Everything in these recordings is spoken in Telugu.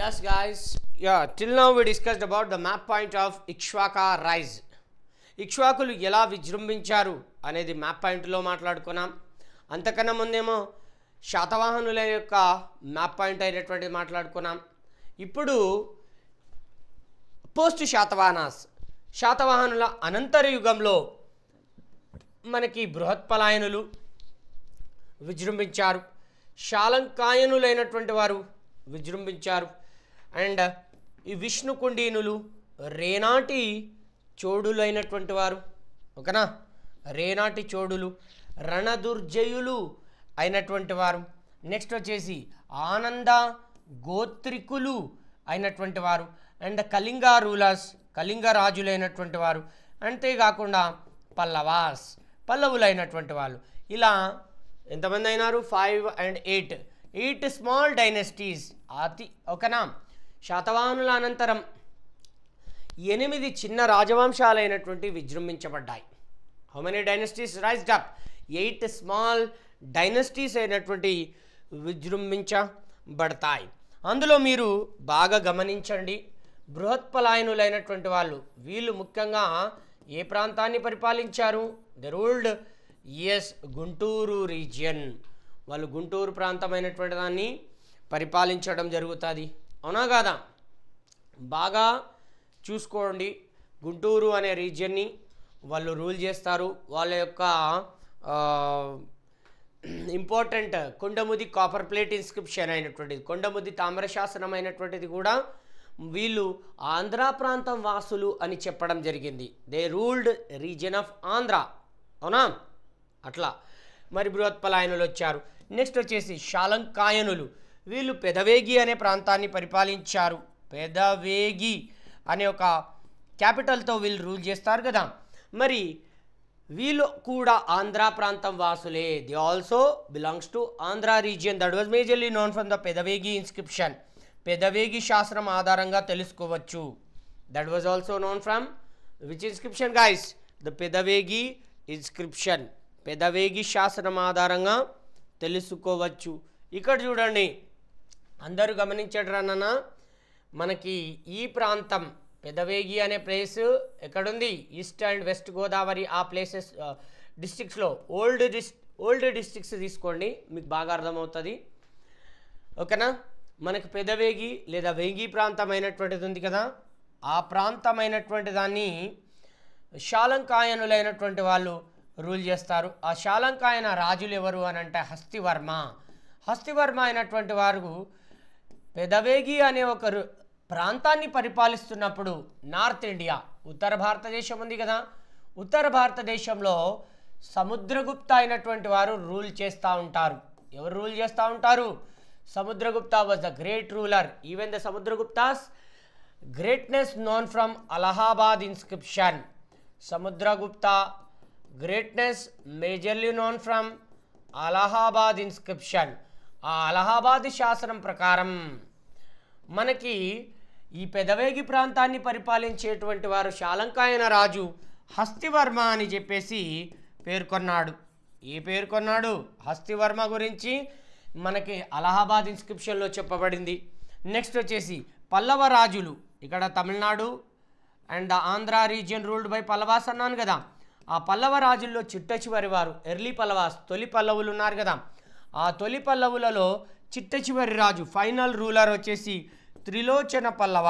Yes, guys. Yeah, till now we discussed about the map point of Ikshvaka rise. ఇక్ష్వాకులు ఎలా విజృంభించారు అనేది మ్యాప్ పాయింట్లో మాట్లాడుకున్నాం. అంతకన్నా ముందేమో శాతవాహనుల యొక్క మ్యాప్ పాయింట్ అయినటువంటిది మాట్లాడుకున్నాం. ఇప్పుడు పోస్ట్ శాతవాహనుల అనంతర యుగంలో మనకి బృహత్పలాయనులు విజృంభించారు, శాలంకాయనులైనటువంటి వారు విజృంభించారు. అండ్ ఈ విష్ణుకుండీనులు రేనాటి చోడులైనటువంటి వారు, ఓకేనా, రేనాటి చోడులు, రణదుర్జయులు అయినటువంటి వారు. నెక్స్ట్ వచ్చేసి ఆనంద గోత్రికులు అయినటువంటి వారు అండ్ కళింగ రూలర్స్, కళింగ రాజులైనటువంటి వారు. అంతేకాకుండా పల్లవులైనటువంటి వాళ్ళు. ఇలా ఎంతమంది అయినారు? 5 and 8 స్మాల్ డైనెస్టీస్. ఓకేనా. శాతవాహనుల అనంతరం 8 చిన్న రాజవంశాలైనటువంటి విజృంభించబడ్డాయి. How many dynasties raised up? 8 small dynasties అయినటువంటి విజృంభించబడతాయి. అందులో మీరు బాగా గమనించండి, బృహత్పలాయనులైనటువంటి వాళ్ళు, వీళ్ళు ముఖ్యంగా ఏ ప్రాంతాన్ని పరిపాలించారు? The ruled Guntur region. వాళ్ళు గుంటూరు ప్రాంతమైనటువంటి దాన్ని పరిపాలించడం జరుగుతుంది. అవునా కాదా? బాగా చూసుకోండి, గుంటూరు అనే రీజియన్ని వాళ్ళు రూల్ చేస్తారు. వాళ్ళ యొక్క important Kondamudi copper plate inscription అయినటువంటిది, కొండముది తామ్రశాసనం అయినటువంటిది కూడా వీళ్ళు ఆంధ్ర ప్రాంతం వాసులు అని చెప్పడం జరిగింది. They ruled region of Andhra. అవునా? అట్లా మరి బృహత్పలాయనులు వచ్చారు. నెక్స్ట్ వచ్చేసి శాలంకాయనులు. వీళ్ళు పెదవేగి అనే ప్రాంతాన్ని పరిపాలించారు. పెదవేగి అనే ఒక క్యాపిటల్తో వీళ్ళు రూల్ చేస్తారు కదా. మరి వీళ్ళు కూడా ఆంధ్ర ప్రాంతం వాసులే. They also belongs to Andhra region. That was majorly known from the Pedavegi inscription. Pedavegi శాసనం ఆధారంగా తెలుసుకోవచ్చు. That was also known from which inscription guys? The Pedavegi inscription. Pedavegi శాసనం ఆధారంగా తెలుసుకోవచ్చు. ఇక్కడ చూడండి, అందరూ గమనించడరన్న, మనకి ఈ ప్రాంతం పెదవేగి అనే ప్లేస్ ఎక్కడుంది? ఈస్ట్ అండ్ వెస్ట్ గోదావరి ఆ ప్లేసెస్ డిస్ట్రిక్ట్స్లో ఓల్డ్ డిస్ట్రిక్ట్స్ తీసుకోండి, మీకు బాగా అర్థమవుతుంది. ఓకేనా. మనకి పెదవేగి లేదా వేగి ప్రాంతం అయినటువంటిది ఉంది కదా, ఆ ప్రాంతమైనటువంటి దాన్ని శాలంకాయనులైనటువంటి వాళ్ళు రూల్ చేస్తారు. ఆ శాలంకాయన రాజులు ఎవరు అని అంటే హస్తివర్మ అయినటువంటి వారు పెదవేగి అనే ఒక ప్రాంతాన్ని పరిపాలిస్తున్నప్పుడు నార్త్ ఇండియా, ఉత్తర భారతదేశం ఉంది కదా, ఉత్తర భారతదేశంలో సముద్రగుప్త అయినటువంటి వారు రూల్ చేస్తూ ఉంటారు. ఎవరు రూల్ చేస్తూ ఉంటారు? Samudragupta was the great ruler. Even the Samudragupta's greatness known from Allahabad inscription. Samudragupta greatness majorly known from Allahabad inscription. ఆ అలహాబాద్ శాసనం ప్రకారం మనకి ఈ పెదవేగి ప్రాంతాన్ని పరిపాలించేటువంటి వారు శాలంకాయన రాజు హస్తివర్మ అని చెప్పేసి పేర్కొన్నాడు. పేర్కొన్నాడు? హస్తివర్మ గురించి మనకి అలహాబాద్ ఇన్స్క్రిప్షన్లో చెప్పబడింది. నెక్స్ట్ వచ్చేసి పల్లవ రాజులు. ఇక్కడ Tamil Nadu and Andhra region ruled by Pallavas అన్నాను కదా. ఆ పల్లవ రాజుల్లో చిట్ట చివరి వారు ఎర్లీ పల్లవాస్, తొలి పల్లవులు ఉన్నారు కదా. ఆ తొలి పల్లవులలో చిట్ట చివరి రాజు, ఫైనల్ రూలర్ వచ్చేసి త్రిలోచన పల్లవ.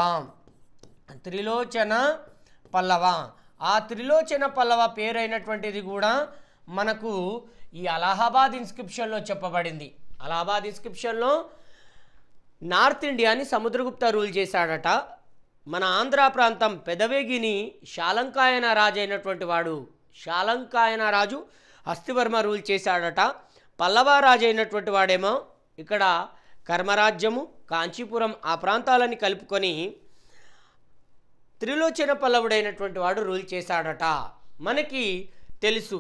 ఆ త్రిలోచన పల్లవ పేరైనటువంటిది కూడా మనకు ఈ అలహాబాద్ ఇన్స్క్రిప్షన్లో చెప్పబడింది. అలహాబాద్ ఇన్స్క్రిప్షన్లో నార్త్ ఇండియాని సముద్రగుప్త రూల్ చేశాడట. మన ఆంధ్ర ప్రాంతం పెదవేగిని శాలంకాయన రాజు అయినటువంటి వాడు, శాలంకాయన రాజు హస్తివర్మ రూల్ చేశాడట. పల్లవ రాజు అయినటువంటి వాడేమో ఇక్కడ కర్మరాజ్యము, కాంచీపురం ఆ ప్రాంతాలని కలుపుకొని త్రిలోచన పల్లవుడైనటువంటి వాడు రూల్ చేశాడట. మనకి తెలుసు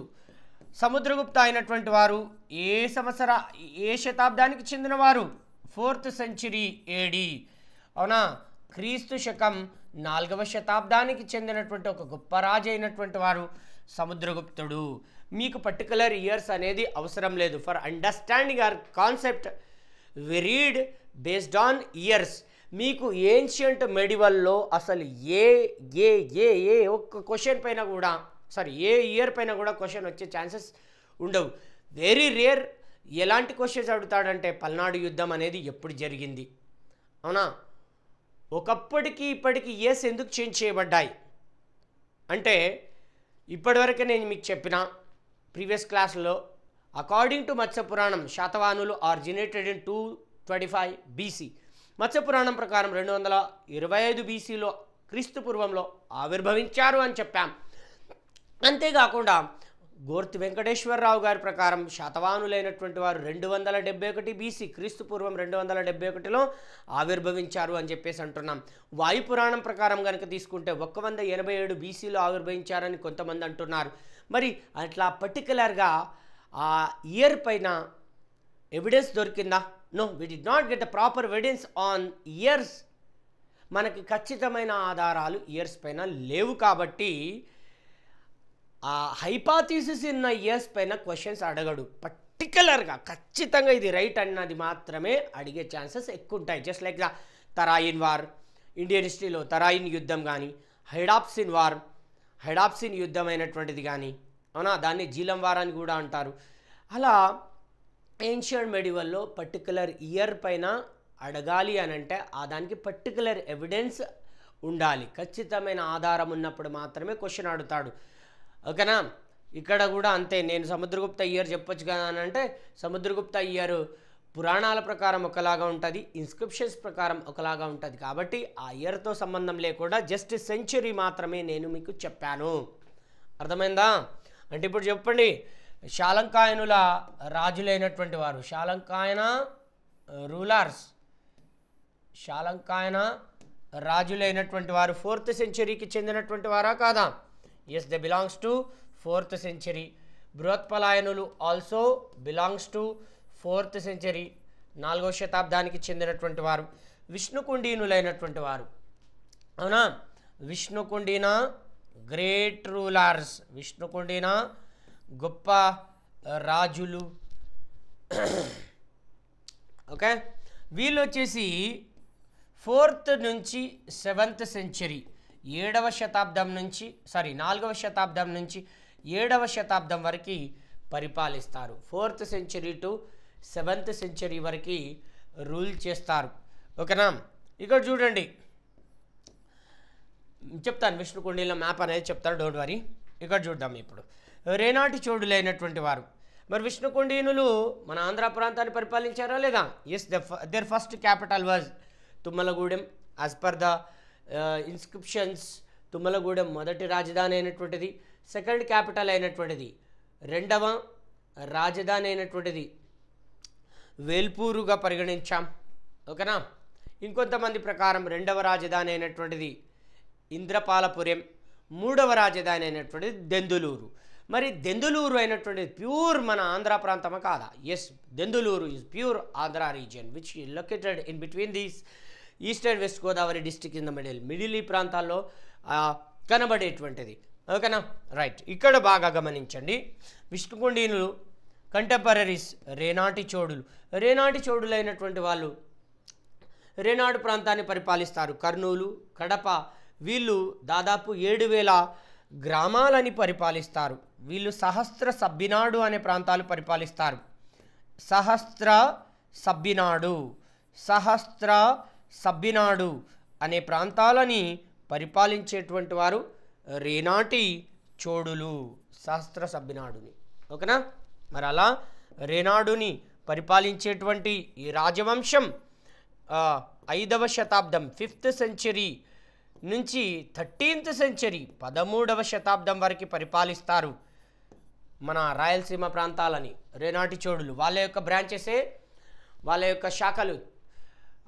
సముద్రగుప్త అయినటువంటి వారు ఏ శతాబ్దానికి చెందినవారు? 4th century AD. అవునా? క్రీస్తు శకం 4వ శతాబ్దానికి చెందినటువంటి ఒక గొప్ప రాజు అయినటువంటి వారు సముద్రగుప్తుడు. మీకు పర్టికులర్ ఇయర్స్ అనేది అవసరం లేదు. For understanding our concept we read based on years. మీకు ఏన్షియంట్ మెడివల్లో అసలు ఏ ఏ ఏ ఏ ఒక్క క్వశ్చన్ పైన కూడా ఏ ఇయర్ పైన కూడా క్వశ్చన్ వచ్చే ఛాన్సెస్ ఉండవు. Very rare. ఎలాంటి క్వశ్చన్స్ అడుగుతాడంటే పల్నాడు యుద్ధం అనేది ఎప్పుడు జరిగింది, అవునా, ఒకప్పటికి ఇప్పటికి ఇయర్స్ ఎందుకు చేంజ్ చేయబడ్డాయి అంటే ఇప్పటివరకు నేను మీకు చెప్పిన ప్రీవియస్ క్లాస్లో అకార్డింగ్ టు మత్స్యపురాణం శాతవాహనులు ఆరిజినేటెడ్ ఇన్ 225 BC. మత్స్యపురాణం ప్రకారం 225 BCలో క్రీస్తు పూర్వంలో ఆవిర్భవించారు అని చెప్పాం. అంతేకాకుండా గోర్తి వెంకటేశ్వరరావు గారి ప్రకారం శాతవాహనులైనటువంటి వారు 271 BC క్రీస్తు పూర్వం 271లో ఆవిర్భవించారు అని చెప్పేసి అంటున్నాం. వాయుపురాణం ప్రకారం కనుక తీసుకుంటే 187 BCలో ఆవిర్భవించారని కొంతమంది అంటున్నారు. మరి అట్లా పర్టికులర్గా ఆ ఇయర్ పైన ఎవిడెన్స్ దొరికిందా? No, we did not get the proper evidence on ears. మనకి ఖచ్చితమైన ఆధారాలు ఇయర్స్ పైన లేవు కాబట్టి ఆ హైపాథీసిస్ ఉన్న ఇయర్స్ పైన క్వశ్చన్స్ అడగడు. పర్టికులర్గా ఖచ్చితంగా ఇది రైట్ అన్నది మాత్రమే అడిగే ఛాన్సెస్ ఎక్కువ ఉంటాయి. Just like the Tarain war, Indian హిస్టరీలో తరాయిన్ యుద్ధం కానీ, హైడాప్సిన్ యుద్ధం అయినటువంటిది కానీ, అవునా, దాన్ని జీలం వార్ అని కూడా అంటారు. అలా ఏన్షియంట్ మెడివల్లో పర్టికులర్ ఇయర్ పైన అడగాలి అని అంటే దానికి పర్టికులర్ ఎవిడెన్స్ ఉండాలి. ఖచ్చితమైన ఆధారం ఉన్నప్పుడు మాత్రమే క్వశ్చన్ అడుగుతాడు. ఓకేనా? ఇక్కడ కూడా అంతే. నేను సముద్రగుప్త ఇయర్ చెప్పొచ్చు కదా అని అంటే సముద్రగుప్త ఇయర్ పురాణాల ప్రకారం ఒకలాగా ఉంటుంది, ఇన్స్క్రిప్షన్స్ ప్రకారం ఒకలాగా ఉంటుంది. కాబట్టి ఆ ఇయర్తో సంబంధం లేకుండా జస్ట్ సెంచరీ మాత్రమే నేను మీకు చెప్పాను. అర్థమైందా? అంటే ఇప్పుడు చెప్పండి, శాలంకాయనుల రాజులైనటువంటి వారు, శాలంకాయన రాజులైనటువంటి వారు 4th సెంచరీకి చెందినటువంటి వారా కాదా? Yes, they belongs to 4th century. బృహత్పలాయనులు also belongs to 4th century, 4వ శతాబ్దానికి చెందినటువంటి వారు. విష్ణుకుండీనులైనటువంటి వారు, అవునా, విష్ణుకుండిన గ్రేట్ రూలర్స్, విష్ణుకుండిన గొప్ప రాజులు. ఓకే, వీళ్ళు వచ్చేసి 4th నుంచి 7th సెంచరీ, 4వ శతాబ్దం నుంచి 7వ శతాబ్దం వరకు పరిపాలిస్తారు. 4th century to 7th century వరకు రూల్ చేస్తారు. ఓకేనా? ఇక్కడ చూడండి, చెప్తాను, విష్ణుకుండిల మ్యాప్ అనేది చెప్తాను, డోంట్ వరీ. ఇక్కడ చూద్దాం. ఇప్పుడు రేనాటి చోడులైనటువంటి వారు, మరి విష్ణుకుండినులు మన ఆంధ్ర ప్రాంతాన్ని పరిపాలించారా లేదా? Yes, their first capital was Tummalagudem. As per the inscriptions Tummalagudem మొదటి రాజధాని అయినటువంటిది. సెకండ్ క్యాపిటల్ అయినటువంటిది, 2వ రాజధాని అయినటువంటిది వేల్పూరుగా పరిగణించాం. ఓకేనా? ఇంకొంతమంది ప్రకారం 2వ రాజధాని అయినటువంటిది ఇంద్రపాలపురం, 3వ రాజధాని అయినటువంటిది దెందులూరు. మరి దెందులూరు అయినటువంటిది ప్యూర్ మన ఆంధ్ర ప్రాంతమా కాదా? Yes, Denduluru is pure Andhra region which located in between these east and west Godavari district in the middle ఈ ప్రాంతాల్లో కనబడేటువంటిది. ఓకేనా? రైట్. ఇక్కడ బాగా గమనించండి, విష్ణుకుండినులు కంటెంపరీస్ రేనాటి చోడులు అయినటువంటి వాళ్ళు రేనాడు ప్రాంతాన్ని పరిపాలిస్తారు. కర్నూలు, కడప, వీళ్ళు దాదాపు 7000 గ్రామాలని పరిపాలిస్తారు. వీళ్ళు సహస్ర సబ్బినాడు అనే ప్రాంతాలు పరిపాలిస్తారు. సహస్ర సబ్బినాడు అనే ప్రాంతాలని పరిపాలించేటువంటి వారు రేనాటి చోడులు, సహస్ర సబ్బినాడుని. ఓకేనా? మరి అలా రేనాడుని పరిపాలించేటువంటి ఈ రాజవంశం 5వ శతాబ్దం 5th సెంచరీ నుంచి 13th సెంచరీ 13వ శతాబ్దం వరకు పరిపాలిస్తారు మన రాయలసీమ ప్రాంతాలని రేనాటి చోడులు. వాళ్ళ యొక్క బ్రాంచెసే, వాళ్ళ యొక్క శాఖలు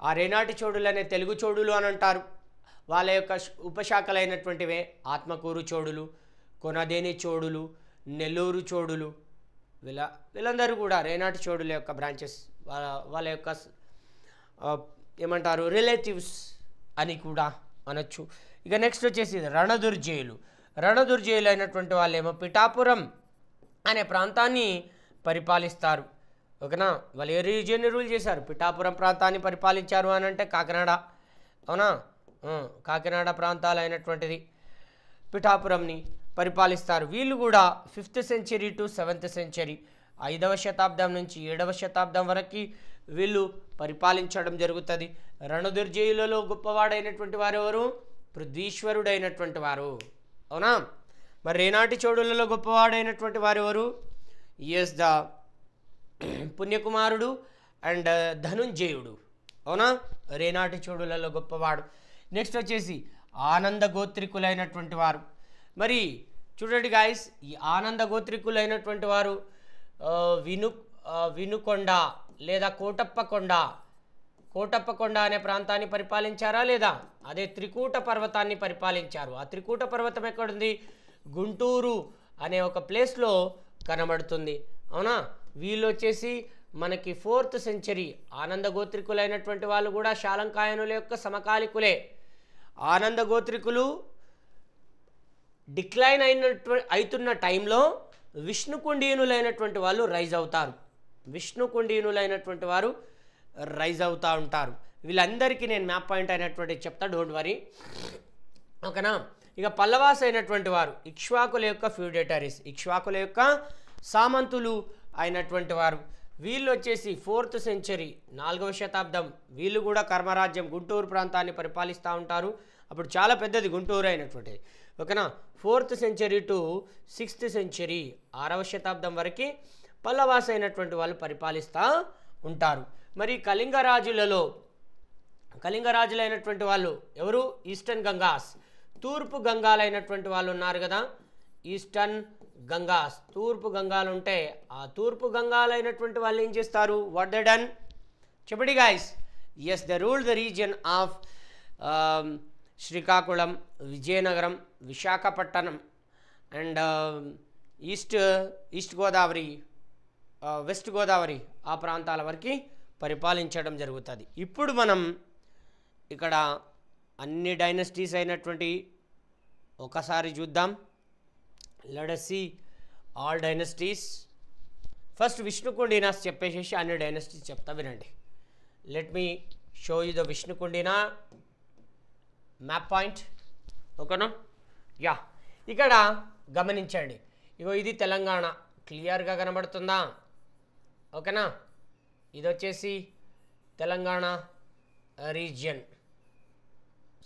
ఆ రేనాటి చోడులు అనే తెలుగు చోడులు అని అంటారు. వాళ్ళ యొక్క ఉపశాఖలైనటువంటివే ఆత్మకూరు చోడులు, కొనదేని చోడులు, నెల్లూరు చోడులు. వీళ్ళందరూ కూడా రేనాటి చోడుల యొక్క బ్రాంచెస్, వాళ్ళ యొక్క ఏమంటారు రిలేటివ్స్ అని కూడా అనొచ్చు. ఇక నెక్స్ట్ వచ్చేసి రణదుర్జయులు అయినటువంటి వాళ్ళేమో పిఠాపురం అనే ప్రాంతాన్ని పరిపాలిస్తారు. ఓకేనా? వాళ్ళు ఏ రీజియన్ని రూల్ చేశారు? పిఠాపురం ప్రాంతాన్ని పరిపాలించారు అని అంటే కాకినాడ, అవునా? కాకినాడ ప్రాంతాలైనటువంటిది పిఠాపురంని పరిపాలిస్తారు. వీళ్ళు కూడా 5th century to 7th century, 5వ శతాబ్దం నుంచి 7వ శతాబ్దం వరకు వీళ్ళు పరిపాలించడం జరుగుతుంది. రణదుర్జయులలో గొప్పవాడైనటువంటి వారు ఎవరు? పృథ్వీశ్వరుడైనటువంటి వారు. అవునా? మరి రేనాటి చోడులలో గొప్పవాడైనటువంటి వారు ఎవరు? ఎస్, ద పుణ్యకుమారుడు అండ్ ధనుంజయుడు. అవునా? రేనాటి చోడులలో గొప్పవాడు. నెక్స్ట్ వచ్చేసి ఆనంద గోత్రికులైనటువంటి వారు. మరి చూడండి గాయస్, ఈ ఆనంద గోత్రికులైనటువంటి వారు వినుకొండ లేదా కోటప్పకొండ అనే ప్రాంతాన్ని పరిపాలించారా లేదా? అదే త్రికూట పర్వతాన్ని పరిపాలించారు. ఆ త్రికూట పర్వతం ఎక్కడుంది? గుంటూరు అనే ఒక ప్లేస్లో కనబడుతుంది. అవునా? వీళ్ళు వచ్చేసి మనకి 4th సెంచరీ ఆనంద గోత్రికులైనటువంటి వాళ్ళు కూడా శాలంకాయనుల యొక్క సమకాలికులే. ఆనంద గోత్రికులు డిక్లైన్ అవుతున్న టైంలో విష్ణుకుండీనులైనటువంటి వాళ్ళు రైజ్ అవుతారు. విష్ణుకుండీనులైనటువంటి వారు రైజ్ అవుతూ ఉంటారు. వీళ్ళందరికీ నేను మ్యాప్ పాయింట్ అయినటువంటి చెప్తా, డోంట్ వరీ. ఓకేనా? ఇక పల్లవాస్ అయినటువంటి వారు ఇక్ష్వాకుల యొక్క ఫ్యూడేటరీస్, ఇక్ష్వాకుల యొక్క సామంతులు అయినటువంటి వారు. వీళ్ళు వచ్చేసి 4th సెంచరీ 4వ శతాబ్దం. వీళ్ళు కూడా కర్మరాజ్యం గుంటూరు ప్రాంతాన్ని పరిపాలిస్తూ ఉంటారు. అప్పుడు చాలా పెద్దది గుంటూరు అయినటువంటిది. ఓకేనా? 4th century to 6th century 6వ శతాబ్దం వరకు పల్లవాస్ అయినటువంటి వాళ్ళు పరిపాలిస్తూ ఉంటారు. మరి కళింగరాజులైనటువంటి వాళ్ళు ఎవరు? ఈస్టర్న్ గంగాస్, తూర్పు గంగాలైనటువంటి వాళ్ళు ఉన్నారు కదా, ఈస్టర్న్ గంగాస్, తూర్పు గంగాలు ఉంటే ఆ తూర్పు గంగాలైనటువంటి వాళ్ళు ఏం చేస్తారు? What they done? చెప్పండి guys. Yes, they rule the region of Srikakulam, Vizianagaram, Visakhapatnam and East Godavari, West Godavari ఆ ప్రాంతాల వరకు పరిపాలించడం జరుగుతుంది. ఇప్పుడు మనం ఇక్కడ అన్ని డైనస్టీస్ అయినటువంటి ఒకసారి చూద్దాం. Let us see all dynasties. First Vishnukundinas చెప్పేసేసి అన్ని డైనస్టీస్ చెప్తా, వినండి. Let me show you the Vishnukundina map point. ఓకేనా? యా, ఇక్కడ గమనించండి. ఇగో ఇది తెలంగాణ, క్లియర్గా కనబడుతుందా? ఓకేనా? ఇది వచ్చేసి తెలంగాణ రీజియన్,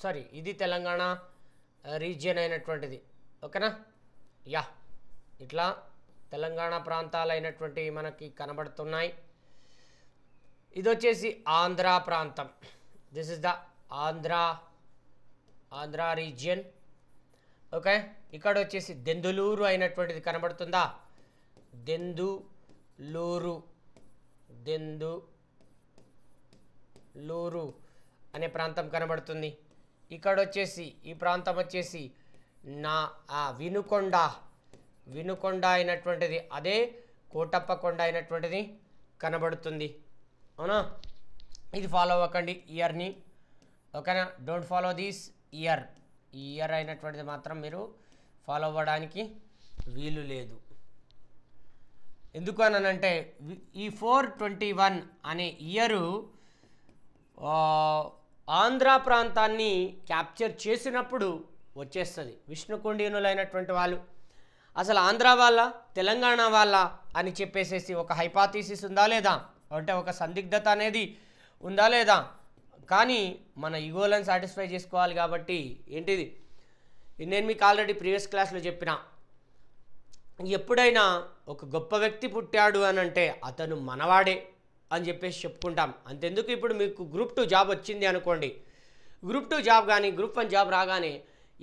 సారీ ఇది తెలంగాణ రీజియన్ అయినటువంటిది. ఓకేనా? యా, ఇట్లా తెలంగాణ ప్రాంతాలైనటువంటి మనకి కనబడుతున్నాయి. ఇది వచ్చేసి ఆంధ్ర ప్రాంతం. This is the Andhra region. Okay, ఇక్కడ వచ్చేసి దెందులూరు అయినటువంటిది కనబడుతుందా? దెందులూరు అనే ప్రాంతం కనబడుతుంది. ఇక్కడ వచ్చేసి ఈ ప్రాంతం వచ్చేసి వినుకొండ అయినటువంటిది, అదే కోటప్పకొండ అయినటువంటిది కనబడుతుంది. అవునా? ఇది ఫాలో అవ్వకండి ఇయర్ని. ఓకేనా? Don't follow this year. ఈ ఇయర్ అయినటువంటిది మాత్రం మీరు ఫాలో అవ్వడానికి వీలు లేదు. ఎందుకు అనంటే ఈ 421 అనే ఇయరు ఆంధ్ర ప్రాంతాన్ని క్యాప్చర్ చేసినప్పుడు వచ్చేస్తుంది. విష్ణుకుండీనులైనటువంటి వాళ్ళు అసలు ఆంధ్ర వాళ్ళ తెలంగాణ వాళ్ళ అని చెప్పేసేసి ఒక హైపాథీసిస్ ఉందా లేదా, అంటే ఒక సందిగ్ధత అనేది ఉందా లేదా? కానీ మన ఈగోలను సాటిస్ఫై చేసుకోవాలి కాబట్టి ఏంటిది, నేను మీకు ఆల్రెడీ ప్రీవియస్ క్లాస్లో చెప్పిన, ఎప్పుడైనా ఒక గొప్ప వ్యక్తి పుట్టాడు అని అంటే అతను మనవాడే అని చెప్పేసి చెప్పుకుంటాం. అంతెందుకు, ఇప్పుడు మీకు గ్రూప్ 2 జాబ్ వచ్చింది అనుకోండి, గ్రూప్ 2 జాబ్ కానీ గ్రూప్ 1 జాబ్ రాగానే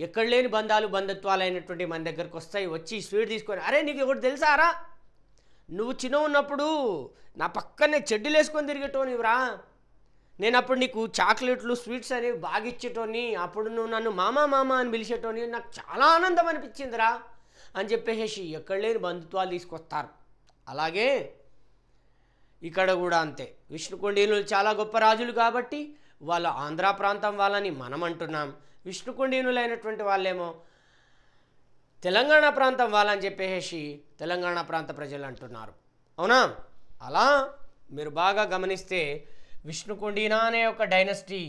ఎక్కడ లేని బంధుత్వాలు అయినటువంటి మన దగ్గరకు వస్తాయి. వచ్చి స్వీట్ తీసుకొని, అరే నీకు ఒకటి తెలుసారా, నువ్వు చిన్న ఉన్నప్పుడు నా పక్కనే చెడ్డీలు వేసుకొని తిరిగేటోనివ్వరా, నేను అప్పుడు నీకు చాక్లెట్లు స్వీట్స్ అనేవి బాగా ఇచ్చేటోని, అప్పుడు నువ్వు నన్ను మామ అని పిలిచేటోని, నాకు చాలా ఆనందం అనిపించిందిరా అని చెప్పేసి ఎక్కడ లేని బంధుత్వాలు తీసుకొస్తారు. అలాగే ఇక్కడ కూడా అంతే. విష్ణుకుండీనులు చాలా గొప్ప రాజులు కాబట్టి వాళ్ళ ఆంధ్ర ప్రాంతం వాళ్ళని మనం అంటున్నాం, విష్ణుకుండీనులైనటువంటి వాళ్ళేమో తెలంగాణ ప్రాంతం వాళ్ళని చెప్పేసి తెలంగాణ ప్రాంత ప్రజలు అంటున్నారు. అవునా? అలా మీరు బాగా గమనిస్తే విష్ణుకుండీనా అనే ఒక డైనస్టీ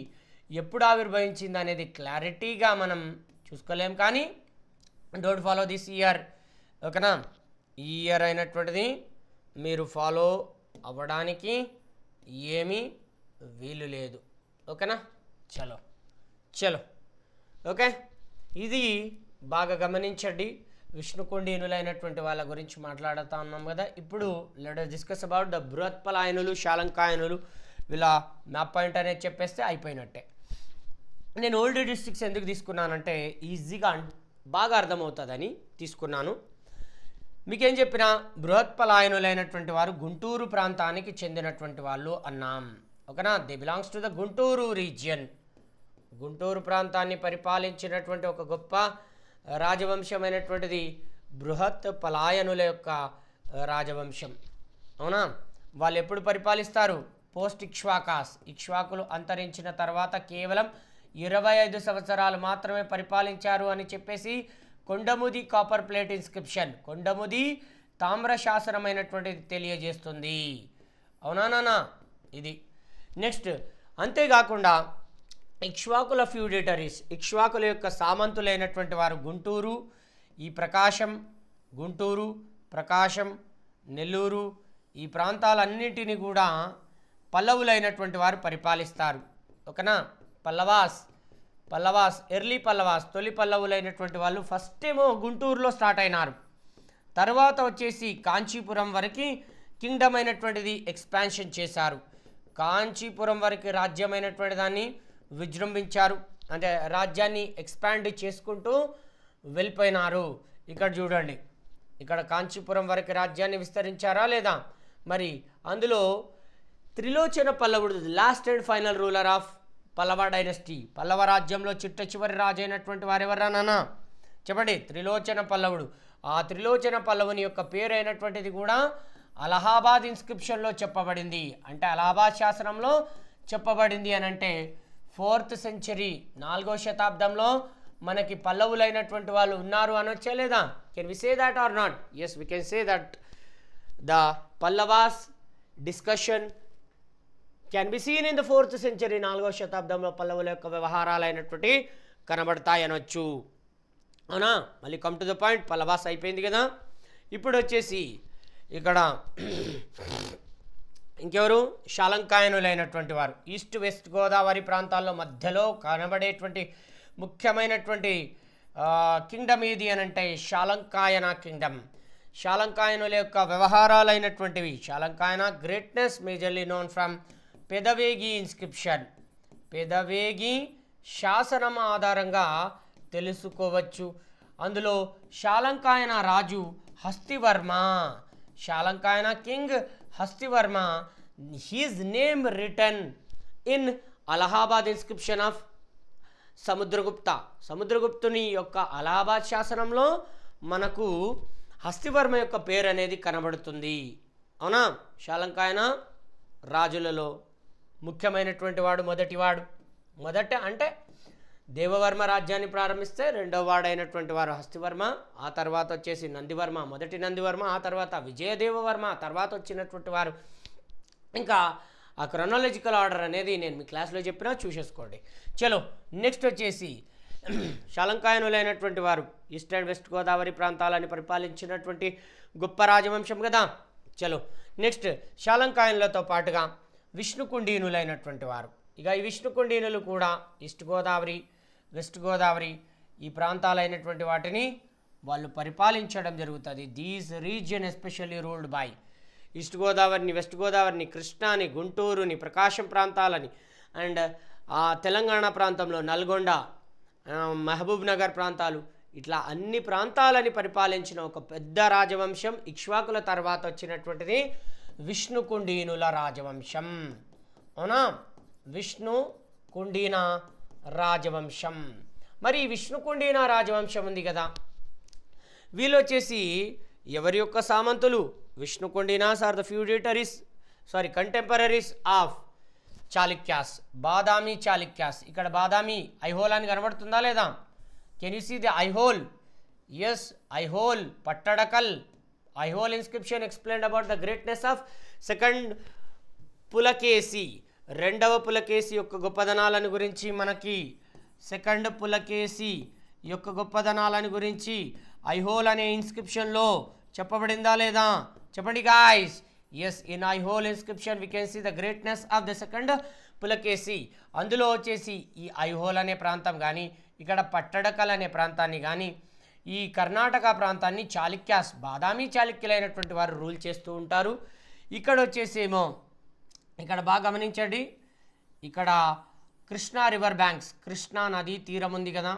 ఎప్పుడు ఆవిర్భవించింది అనేది క్లారిటీగా మనం చూసుకోలేం, కానీ డోంట్ ఫాలో దిస్ ఇయర్. ఓకేనా, ఈ ఇయర్ అయినటువంటిది మీరు ఫాలో అవ్వడానికి ఏమీ వీలు లేదు. ఓకేనా, చలో చలో. ఓకే, ఇది బాగా గమనించండి. విష్ణుకుండీనులైనటువంటి వాళ్ళ గురించి మాట్లాడుతూ ఉన్నాం కదా. ఇప్పుడు let us discuss about the బృహత్పలాయనులు, శాలంకాయనులు. వీళ్ళ మ్యాప్ పాయింట్ అనేది చెప్పేస్తే అయిపోయినట్టే. నేను ఓల్డ్ డిస్ట్రిక్ట్స్ ఎందుకు తీసుకున్నానంటే ఈజీగా బాగా అర్థమవుతుందని తీసుకున్నాను. మీకేం చెప్పినా బృహత్పలాయనులైనటువంటి వారు గుంటూరు ప్రాంతానికి చెందినటువంటి వాళ్ళు అన్నాం. ఓకేనా, they belongs to the Guntur region. Guntur ప్రాంతాన్ని పరిపాలించినటువంటి ఒక గొప్ప రాజవంశమైనటువంటిది బృహత్పలాయనుల యొక్క రాజవంశం. అవునా, వాళ్ళు ఎప్పుడు పరిపాలిస్తారు? పోస్ట్ ఇక్ష్వాకాస్. ఇక్ష్వాకులు అంతరించిన తర్వాత కేవలం 25 సంవత్సరాలు మాత్రమే పరిపాలించారు అని చెప్పేసి Kondamudi copper plate inscription, Kondamudi తామ్ర శాసనమైనటువంటిది తెలియజేస్తుంది. అవునా నాన్న? ఇది నెక్స్ట్. అంతేకాకుండా ఇక్ష్వాకుల ఫ్యూడేటరీస్, ఇక్ష్వాకుల యొక్క సామంతులైనటువంటి వారు గుంటూరు, ఈ ప్రకాశం, గుంటూరు, ప్రకాశం, నెల్లూరు, ఈ ప్రాంతాలన్నింటినీ కూడా పల్లవులైనటువంటి వారు పరిపాలిస్తారు. ఓకేనా, పల్లవాస్ ఎర్లీ పల్లవాస్, తొలి పల్లవులైనటువంటి వాళ్ళు ఫస్ట్ ఏమో గుంటూరులో స్టార్ట్ అయినారు. తర్వాత వచ్చేసి కాంచీపురం వరకు కింగ్డమ్ అయినటువంటిది ఎక్స్పాన్షన్ చేశారు. కాంచీపురం వరకు రాజ్యమైనటువంటి దాన్ని విజృంభించారు, అంటే రాజ్యాన్ని ఎక్స్పాండ్ చేసుకుంటూ వెళ్ళిపోయినారు. ఇక్కడ చూడండి, ఇక్కడ కాంచీపురం వరకు రాజ్యాన్ని విస్తరించారా లేదా? మరి అందులో త్రిలోచన పల్లవుడు last and final ruler of Pallava dynasty. Pallava రాజ్యంలో చిట్ట చివరి రాజు అయినటువంటి వారెవరా నాన్న చెప్పండి? త్రిలోచన పల్లవుడు. ఆ త్రిలోచన పల్లవుని యొక్క పేరు అయినటువంటిది కూడా అలహాబాద్ ఇన్స్క్రిప్షన్లో చెప్పబడింది. అంటే అలహాబాద్ శాసనంలో చెప్పబడింది అని అంటే 4th century, 4వ శతాబ్దంలో మనకి పల్లవులైనటువంటి వాళ్ళు ఉన్నారు అనొచ్చే లేదా? Can we say that or not? Yes, we can say that the Pallavas discussion can be seen in the 4th century. 4వ శతాబ్దంలో పల్లవుల యొక్క వ్యవహారాలైనటువంటి కనబడతాయి అనొచ్చు. అవునా? మళ్ళీ come to the point. Pallavas అయిపోయింది కదా. ఇప్పుడు వచ్చేసి ఇక్కడ ఇంకెవరు? శాలంకాయనులైనటువంటి వారు. ఈస్ట్ వెస్ట్ గోదావరి ప్రాంతాల్లో మధ్యలో కనబడేటువంటి ముఖ్యమైనటువంటి కింగ్డమ్ ఏది అని అంటే శాలంకాయన కింగ్డమ్. శాలంకాయనుల యొక్క వ్యవహారాలైనటువంటివి. Salankayana greatness majorly known from Pedavegi inscription. Pedavegi శాసనం ఆధారంగా తెలుసుకోవచ్చు. అందులో శాలంకాయన రాజు Hastivarma, Salankayana king Hastivarma, his name written in Allahabad inscription of Samudragupta. సముద్రగుప్తుని యొక్క అలహాబాద్ శాసనంలో మనకు హస్తివర్మ యొక్క పేరు అనేది కనబడుతుంది. అవునా? శాలంకాయన రాజులలో ముఖ్యమైనటువంటి వాడు, మొదట అంటే దేవవర్మ రాజ్యాన్ని ప్రారంభిస్తే రెండవ వాడైనటువంటి వారు హస్తివర్మ, ఆ తర్వాత వచ్చేసి నందివర్మ, మొదటి నందివర్మ, ఆ తర్వాత విజయదేవవర్మ, తర్వాత వచ్చినటువంటి వారు. ఇంకా ఆ క్రొనాలజికల్ ఆర్డర్ అనేది నేను మీ క్లాస్లో చెప్పినా చూసేసుకోండి. చలో నెక్స్ట్ వచ్చేసి శాలంకాయనులైనటువంటి వారు ఈస్ట్ అండ్ వెస్ట్ గోదావరి ప్రాంతాలని పరిపాలించినటువంటి గొప్ప రాజవంశం కదా. చలో నెక్స్ట్ శాలంకాయనులతో పాటుగా విష్ణుకుండీనులైనటువంటి వారు. ఇక ఈ విష్ణుకుండీనులు కూడా ఈస్ట్ గోదావరి, వెస్ట్ గోదావరి ఈ ప్రాంతాలైనటువంటి వాటిని వాళ్ళు పరిపాలించడం జరుగుతుంది. These region especially ruled by East గోదావరిని, వెస్ట్ గోదావరిని, కృష్ణాని, గుంటూరుని, ప్రకాశం ప్రాంతాలని అండ్ తెలంగాణ ప్రాంతంలో నల్గొండ, మహబూబ్ నగర్ ప్రాంతాలు, ఇట్లా అన్ని ప్రాంతాలని పరిపాలించిన ఒక పెద్ద రాజవంశం. ఇక్ష్వాకుల తర్వాత వచ్చినటువంటిది విష్ణుకుండీనుల రాజవంశం. అవునా? విష్ణుకుండీన రాజవంశం. మరి విష్ణుకుండీన రాజవంశం ఉంది కదా, వీళ్ళు వచ్చేసి ఎవరి యొక్క సామంతులు? Vishnukundinas are the feudatories, contemporaries of Chalukyas, Badami Chalukyas. ఇక్కడ బాదామి ఐహోల్ అని కనబడుతుందా లేదా? Can you see the Aihole? Yes, Aihole, Pattadakal. Aihole inscription explained about the greatness of second Pulakeshi. రెండవ పులకేసి యొక్క గొప్పదనాలను గురించి మనకి సెకండ్ పులకేసి యొక్క గొప్పదనాలను గురించి ఐహోల్ అనే ఇన్స్క్రిప్షన్లో చెప్పబడిందా లేదా చెప్పండి guys. Yes, in Aihole inscription we can see the greatness of the second Pulakeshi. అందులో వచ్చేసి ఈ ఐహోల్ అనే ప్రాంతం కానీ ఇక్కడ పట్టడకల్ అనే ప్రాంతాన్ని కానీ ఈ కర్ణాటక ప్రాంతాన్ని చాళుక్యాస్ బాదామి చాళుక్యులైనటువంటి వారు రూల్ చేస్తూ ఉంటారు. ఇక్కడ వచ్చేసేమో ఇక్కడ బాగా గమనించండి, ఇక్కడ కృష్ణా రివర్ బ్యాంక్స్, కృష్ణా నదీ తీరం ఉంది కదా,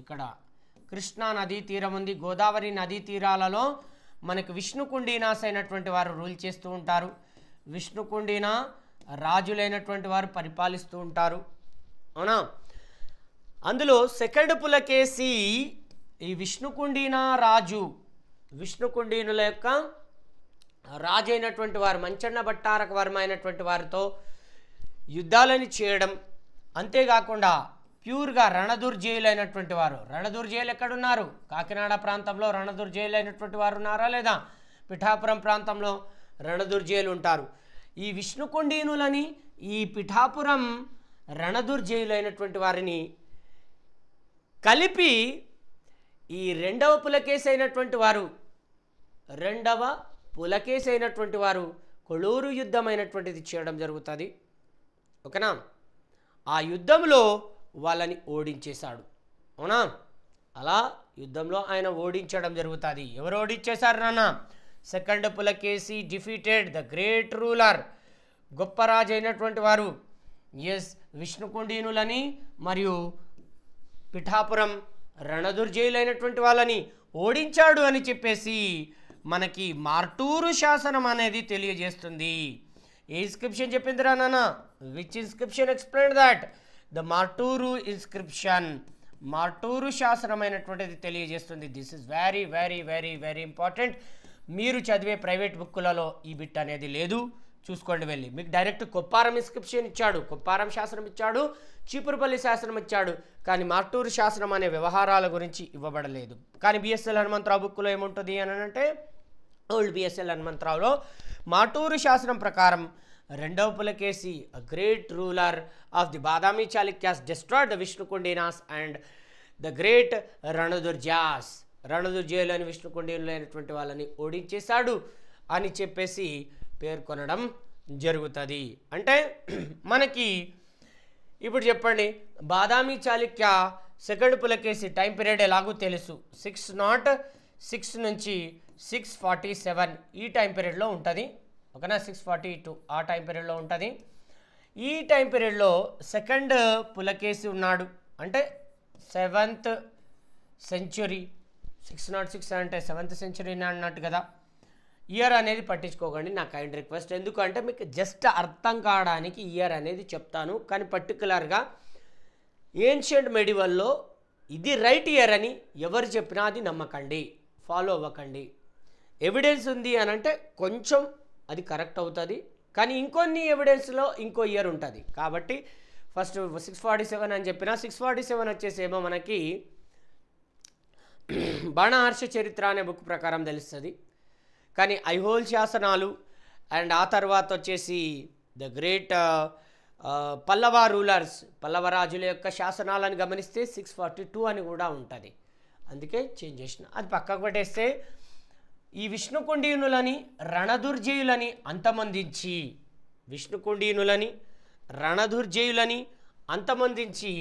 ఇక్కడ కృష్ణా నదీ తీరం ఉంది. గోదావరి నదీ తీరాలలో మనకు విష్ణుకుండినాస్ అయినటువంటి వారు రూల్ చేస్తూ ఉంటారు. విష్ణుకుండినా రాజులైనటువంటి వారు పరిపాలిస్తూ ఉంటారు, అవునా. అందులో సెకండ్ పులకేసి ఈ విష్ణుకుండినా రాజు, విష్ణుకుండినుల యొక్క రాజు అయినటువంటి వారు మంచన్న భట్టారక వర్మ అయినటువంటి వారితో యుద్ధాలను చేయడం, అంతేకాకుండా ప్యూర్గా రణదుర్జయులైనటువంటి వారు, రణదుర్జయులు ఎక్కడున్నారు, కాకినాడ ప్రాంతంలో రణదుర్జయులైనటువంటి వారు ఉన్నారా లేదా, పిఠాపురం ప్రాంతంలో రణదుర్జయులు ఉంటారు. ఈ విష్ణుకుండినులని ఈ పిఠాపురం రణదుర్జయులైనటువంటి వారిని కలిపి ఈ రెండవ పులకేసి అయినటువంటి వారు కొలూరు యుద్ధం అయినటువంటిది చేయడం జరుగుతుంది, ఓకేనా. ఆ యుద్ధంలో వాళ్ళని ఓడించేశాడు, అవునా. అలా యుద్ధంలో ఆయన ఓడించడం జరుగుతుంది. ఎవరు ఓడించేశారు నాన్న? Second Pulakeshi defeated the great ruler, గొప్ప రాజు అయినటువంటి వారు ఎస్ విష్ణుకుండినులని మరియు పిఠాపురం రణదుర్జయులైనటువంటి వాళ్ళని ఓడించాడు అని చెప్పేసి మనకి మార్టూరు శాసనం అనేది తెలియజేస్తుంది. ఏ ఇన్స్క్రిప్షన్ చెప్పిందిరా నాన్న? Which inscription explain that? The Martur inscription, Martur శాసనం అయినటువంటిది తెలియజేస్తుంది. This is very very very very important. మీరు చదివే ప్రైవేట్ బుక్కులలో ఈ బిట్ అనేది లేదు, చూసుకోండి వెళ్ళి. మీకు డైరెక్ట్ కొప్పారం ఇన్స్క్రిప్షన్ ఇచ్చాడు, కొప్పారం శాసనం ఇచ్చాడు, చీపురుపల్లి శాసనం ఇచ్చాడు, కానీ మార్టూరు శాసనం అనే వ్యవహారాల గురించి ఇవ్వబడలేదు. కానీ బిఎస్ఎల్ హనుమంతరావు బుక్లో ఏముంటుంది అని అంటే, ఓల్డ్ బిఎస్ఎల్ హనుమంతరావులో మార్టూరు శాసనం ప్రకారం రెండవ Pulakeshi a great ruler of the Badami Chalukyas destroyed the Vishnukundinas and the great Ranadurjas, రణదుర్జయులని విష్ణుకుండినులైనటువంటి వాళ్ళని ఓడించేశాడు అని చెప్పేసి పేర్కొనడం జరుగుతుంది. అంటే మనకి ఇప్పుడు చెప్పండి, Badami Chalukya second Pulakeshi time period ఎలాగో తెలుసు. 606 నుంచి 647 ఈ టైం పీరియడ్లో ఉంటుంది, ఓకేనా. 642 ఆ టైం పీరియడ్లో ఉంటుంది. ఈ టైం పీరియడ్లో సెకండ్ పులకేసి ఉన్నాడు, అంటే 7th సెంచురీ. 606 అంటే 7th సెంచురీ అన్నట్టు కదా. ఇయర్ అనేది పట్టించుకోకండి, నా కైండ్ రిక్వెస్ట్. ఎందుకంటే మీకు జస్ట్ అర్థం కావడానికి ఇయర్ అనేది చెప్తాను, కానీ పర్టికులర్గా ఏన్షియంట్ మెడివల్లో ఇది రైట్ ఇయర్ అని ఎవరు చెప్పినా అది నమ్మకండి, ఫాలో అవ్వకండి. ఎవిడెన్స్ ఉంది అని అంటే కొంచెం అది కరెక్ట్ అవుతుంది, కానీ ఇంకొన్ని ఎవిడెన్స్లో ఇంకో ఇయర్ ఉంటుంది. కాబట్టి ఫస్ట్ 647 అని చెప్పిన 647 వచ్చేసేమో మనకి బాణహర్ష చరిత్ర అనే బుక్ ప్రకారం తెలుస్తుంది. కానీ ఐహోల్ శాసనాలు అండ్ ఆ తర్వాత వచ్చేసి the great Pallava rulers, Pallava రాజుల యొక్క శాసనాలను గమనిస్తే 642 అని కూడా ఉంటుంది. అందుకే చేంజ్ చేసిన, అది పక్కకు పెట్టేస్తే ఈ విష్ణుకుండినులని రణదుర్జయులని అంతమొందించి, విష్ణుకుండినులని రణదుర్జయులని అంతమొందించి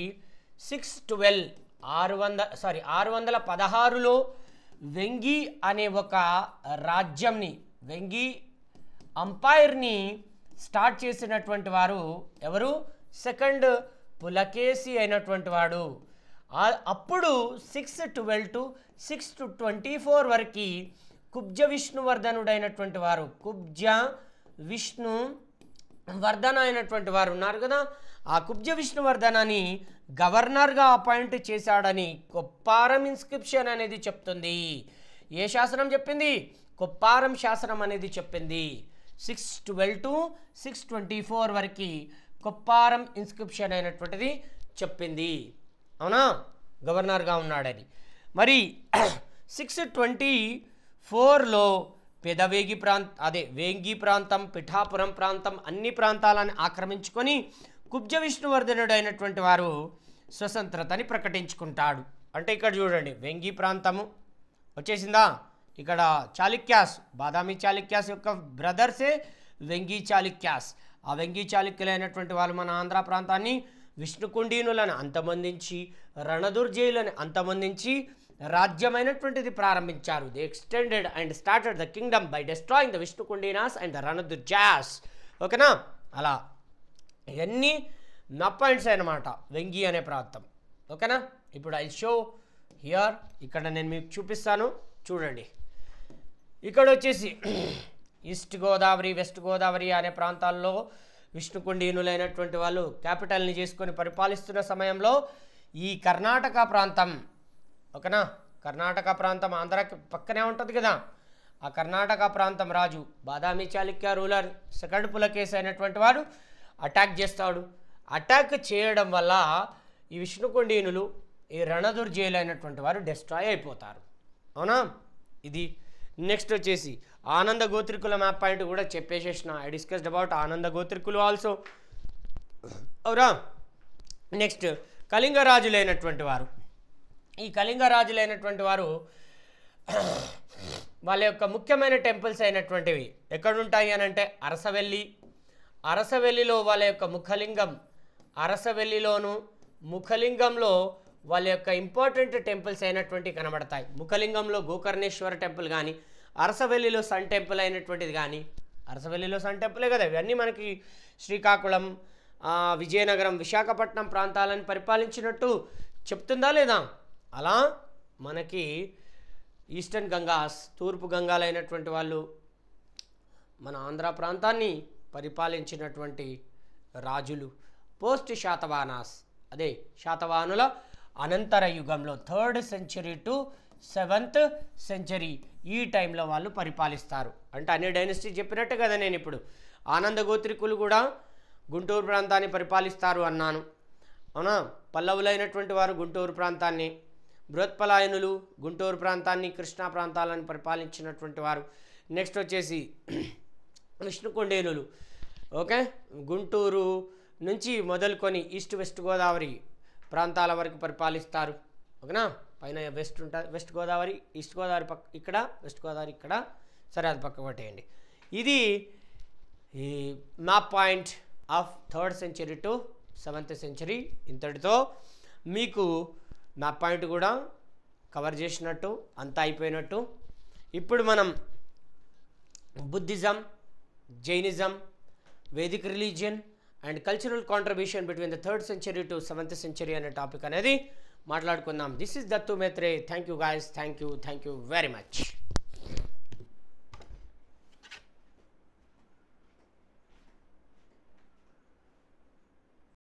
616లో వెంగి అనే ఒక రాజ్యంని, వెంగి అంపైర్ని స్టార్ట్ చేసినటువంటి వారు ఎవరు? సెకండ్ పులకేసి అయినటువంటి వాడు. అప్పుడు 612 to 624 వరకు కుబ్జ విష్ణువర్ధనుడైనటువంటి వారు, కుబ్జ విష్ణువర్ధన అయినటువంటి వారు ఉన్నారు కదా, ఆ కుబ్జ విష్ణువర్ధనని గవర్నర్గా అపాయింట్ చేశాడని కొప్పారం ఇన్స్క్రిప్షన్ అనేది చెప్తుంది. ఏ శాసనం చెప్పింది? కొప్పారం శాసనం అనేది చెప్పింది. 612 to 624 వరకు కొప్పారం ఇన్స్క్రిప్షన్ అయినటువంటిది చెప్పింది, అవునా, గవర్నర్గా ఉన్నాడని. మరి 624లో వేంగి ప్రాంతం, పిఠాపురం ప్రాంతం అన్ని ప్రాంతాలను ఆక్రమించుకొని కుబ్జ విష్ణువర్ధనుడు అయినటువంటి వారు స్వతంత్రతని ప్రకటించుకుంటాడు. అంటే ఇక్కడ చూడండి, వేంగి ప్రాంతము వచ్చేసిందా, ఇక్కడ చాళుక్యాస్, బాదామి చాళుక్యాస్ యొక్క బ్రదర్సే వెంగి చాళుక్యాస్. ఆ వెంగి చాళుక్యులైనటువంటి వాళ్ళు మన ఆంధ్ర ప్రాంతాన్ని విష్ణుకుండీనులను అంతమొందించి, రణదుర్జయులను అంతమొందించి రాజ్యమైనటువంటిది ప్రారంభించారు. They extended and started the kingdom by destroying the Vishnukundinas and the Ranadurjayas. ఓకేనా, అలా ఇవన్నీ నా పాయింట్స్ అన్నమాట వెంగి అనే ప్రాంతం. ఓకేనా, ఇప్పుడు ఐ షో హియర్, ఇక్కడ నేను మీకు చూపిస్తాను చూడండి. ఇక్కడ వచ్చేసి ఈస్ట్ గోదావరి, వెస్ట్ గోదావరి అనే ప్రాంతాల్లో విష్ణుకుండీనులైనటువంటి వాళ్ళు క్యాపిటల్ని చేసుకొని పరిపాలిస్తున్న సమయంలో ఈ కర్ణాటక ప్రాంతం, ఓకేనా, కర్ణాటక ప్రాంతం ఆంధ్రాకి పక్కనే ఉంటుంది కదా, ఆ కర్ణాటక ప్రాంతం రాజు బాదామి చాళుక్య రూలర్ సెకండ్ పులకేశి అయినటువంటి వాడు అటాక్ చేస్తాడు. అటాక్ చేయడం వల్ల ఈ విష్ణుకుండీనులు, ఈ రణదుర్జయులు అయినటువంటి వారు డిస్ట్రాయ్ అయిపోతారు. అవునా, ఇది. నెక్స్ట్ వచ్చేసి ఆనంద గోత్రికుల మ్యాప్ పాయింట్ కూడా చెప్పేసేసిన. ఐ డిస్కస్డ్ అబౌట్ ఆనంద గోత్రికులు ఆల్సో. అవునా, నెక్స్ట్ కళింగ రాజులైనటువంటి వారు. ఈ కళింగ రాజులైనటువంటి వారు వాళ్ళ యొక్క ముఖ్యమైన టెంపుల్స్ అయినటువంటివి ఎక్కడుంటాయి అని అంటే అరసవెల్లి. అరసవెల్లిలో వాళ్ళ యొక్క ముఖలింగం, అరసవెల్లిలోను ముఖలింగంలో వాళ్ళ యొక్క ఇంపార్టెంట్ టెంపుల్స్ అయినటువంటి కనబడతాయి. ముఖలింగంలో గోకర్ణేశ్వర టెంపుల్ కానీ, అరసవెల్లిలో సన్ టెంపుల్ అయినటువంటిది కానీ, అరసవెల్లిలో సన్ టెంపులే కదా ఇవన్నీ, మనకి శ్రీకాకుళం, విజయనగరం, విశాఖపట్నం ప్రాంతాలను పరిపాలించినట్టు చెప్తుందా లేదా? అలా మనకి ఈస్టర్న్ గంగాస్, తూర్పు గంగాలైనటువంటి వాళ్ళు మన ఆంధ్ర ప్రాంతాన్ని పరిపాలించినటువంటి రాజులు. పోస్ట్ శాతవాహనాస్, అదే శాతవాహనుల అనంతర యుగంలో 3rd century to 7th century ఈ టైంలో వాళ్ళు పరిపాలిస్తారు. అంటే అన్ని డైనస్టీ చెప్పినట్టే కదా నేను ఇప్పుడు. ఆనంద గోత్రికులు కూడా గుంటూరు ప్రాంతాన్ని పరిపాలిస్తారు అన్నాను. అవునా, పల్లవులైనటువంటి వారు గుంటూరు ప్రాంతాన్ని, బృహత్పలాయనులు గుంటూరు ప్రాంతాన్ని, కృష్ణా ప్రాంతాలను పరిపాలించినటువంటి వారు. నెక్స్ట్ వచ్చేసి విష్ణుకుండేనులు, ఓకే, గుంటూరు నుంచి మొదలుకొని ఈస్ట్ వెస్ట్ గోదావరి ప్రాంతాల వరకు పరిపాలిస్తారు. ఓకేనా, పైన వెస్ట్ ఉంటుంది, వెస్ట్ గోదావరి, ఈస్ట్ గోదావరి పక్క ఇక్కడ, వెస్ట్ గోదావరి ఇక్కడ, సరే అది పక్క కొట్టేయండి. ఇది ఈ map point of 3rd century to 7th century. ఇంతటితో మీకు మ్యాప్ పాయింట్ కూడా కవర్ చేసినట్టు, అంతా అయిపోయినట్టు. ఇప్పుడు మనం Buddhism, Jainism, Vedic religion and cultural contribution between the 3rd century to 7th century అనే టాపిక్ అనేది మాట్లాడుకుందాం. This is Dattu మేత్రే. Thank you guys, thank you very much.